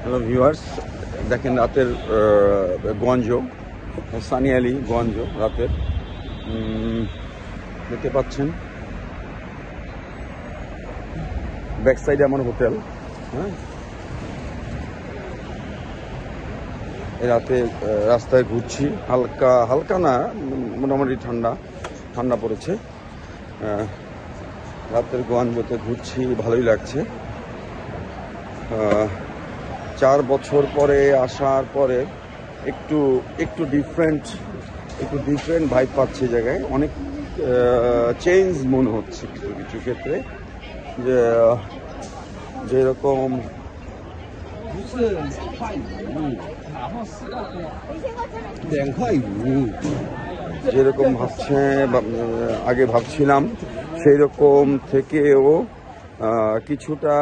Hello viewers, দেখেন রাতের গঞ্জ, সানিয়ালি গঞ্জ রাতের দেখতে পাচ্ছেন। ব্যাক সাইডে আমার হোটেল। হ্যাঁ, এই রাতে রাস্তায় ঘুরছি, হালকা হালকা না, মোটামুটি ঠান্ডা পড়েছে। রাতের গঞ্জতে ঘুরছি, ভালোই লাগছে। 4 বছর পরে আসার পরে একটু ডিফারেন্ট ভাইব পাচ্ছি। জায়গায় অনেক চেঞ্জ মনে হচ্ছে কিছু কিছু ক্ষেত্রে, যেরকম আগে ভাবছিলাম সেই রকম থেকেও কিছুটা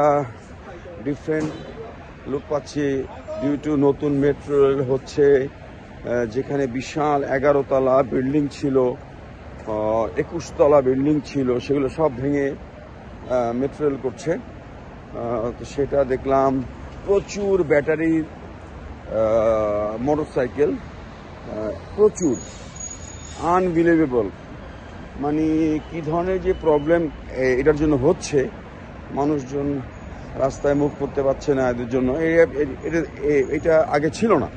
ডিফারেন্ট লুক পাচ্ছি ডিউ টু নতুন মেট্রো রেল হচ্ছে, যেখানে বিশাল 11 তলা বিল্ডিং ছিল, 21 তলা বিল্ডিং ছিল, সেগুলো সব ভেঙে মেট্রো রেল করছে। তো সেটা দেখলাম। প্রচুর ব্যাটারি মোটরসাইকেল, প্রচুর, আনবিলিভেবল। মানে কি ধরনের যে প্রবলেম এটার জন্য হচ্ছে, মানুষজন রাস্তায় মুখ করতে পারছে না এদের জন্য। এটা আগে ছিল না,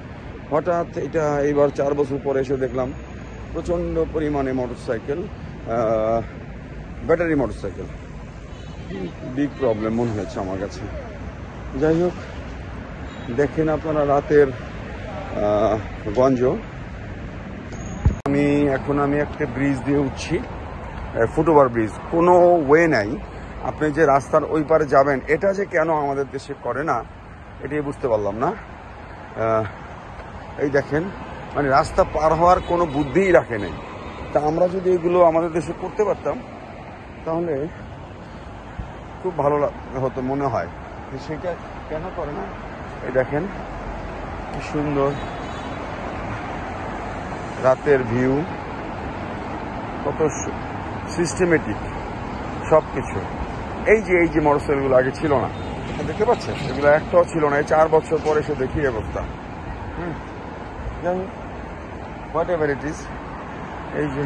হঠাৎ এটা এইবার 4 বছর পরে এসে দেখলাম প্রচণ্ড পরিমাণে motorcycle, battery motorcycle. Big problem মনে হয়েছে আমার কাছে। যাই হোক, দেখেন আপনারা রাতের গঞ্জ। আমি একটা ব্রিজ দিয়ে উঠছি, ফুটওভার ব্রিজ। কোনো ওয়ে নাই, আপনি যে রাস্তার ওই পারে যাবেন, এটা যে কেন আমাদের দেশে করে না এটাই বুঝতে পারলাম না। এই দেখেন, মানে রাস্তা পার হওয়ার কোনো বুদ্ধিই রাখে নেই। তা আমরা যদি এগুলো আমাদের দেশে করতে পারতাম তাহলে খুব ভালো হতো মনে হয়। সেটা কেন করে না? এই দেখেন কি সুন্দর রাতের ভিউ, কত সিস্টেমেটিক সব কিছু। এই যে মোটরসাইকেলগুলো আগে ছিল না, দেখতে পাচ্ছেন, এগুলো একটাও ছিল না। এই 4 বছর পরে এসে দেখি অবস্থা। হোয়াট এভার ইট ইজ, এই যে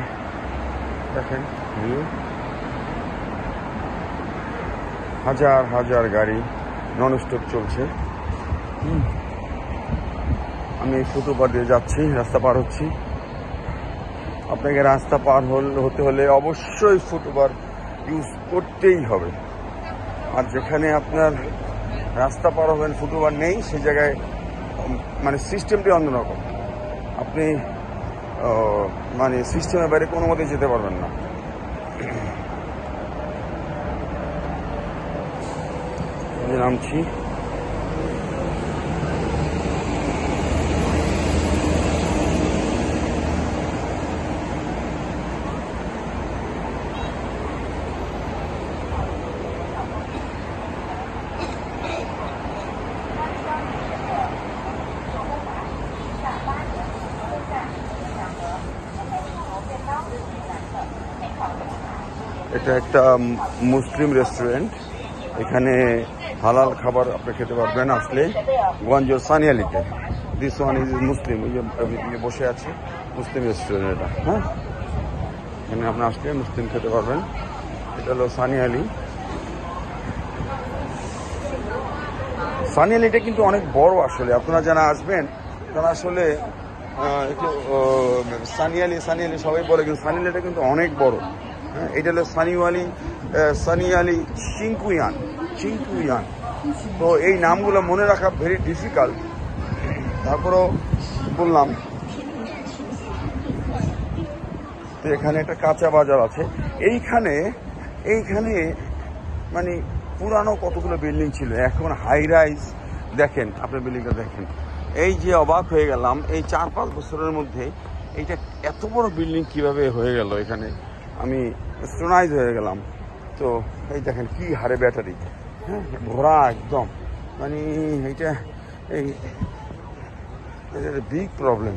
দেখেন ভিউ, হাজার হাজার গাড়ি নন স্টপ চলছে। আমি ফুটওভার দিয়ে যাচ্ছি, রাস্তা পার হচ্ছি। আপনাকে রাস্তা পার হতে হলে অবশ্যই ফুটওভার ইউজ করতেই হবে। আর যেখানে আপনার রাস্তা পার হবেন, ফুটওভার নেই, সেই জায়গায় মানে সিস্টেমটি অন্যরকম। আপনি মানে সিস্টেমের বাইরে কোনো মতেই যেতে পারবেন না। নামছি, এটা একটা মুসলিম রেস্টুরেন্ট। এখানে হালাল খাবার আপনি খেতে পারবেন আসলে গঞ্জ সানিয়ালিতে। দিস ওয়ান ইজ মুসলিম, ওই যে বসে আছে মুসলিম রেস্টুরেন্ট এটা। হ্যাঁ, এখানে আপনি আসলে মুসলিম খেতে পারবেন। এটা হলো সানিয়ালি। সানিয়ালিটা কিন্তু অনেক বড় আসলে। আপনারা যারা আসবেন তারা আসলে একটু সানিয়ালি সবাই বলে, কিন্তু সানিয়ালিটা কিন্তু অনেক বড়। হ্যাঁ, এটা হলো সানিয়ালি চিংকুইয়ান। তো এই নামগুলো মনে রাখা ভেরি ডিফিকাল্ট, তারপরেও বললাম। তো এখানে একটা কাঁচা বাজার আছে। এইখানে মানে পুরানো কতগুলো বিল্ডিং ছিল, এখন হাই রাইজ। দেখেন আপনার বিল্ডিংটা দেখেন। এই যে অবাক হয়ে গেলাম, এই 4-5 বছরের মধ্যে এইটা এত বড় বিল্ডিং কিভাবে হয়ে গেল, এখানে আমি স্টোনাইজ হয়ে গেলাম। তো এই দেখেন কি হারে ব্যাটারি, হ্যাঁ, ভরা একদম। মানে এইটা বিগ প্রবলেম।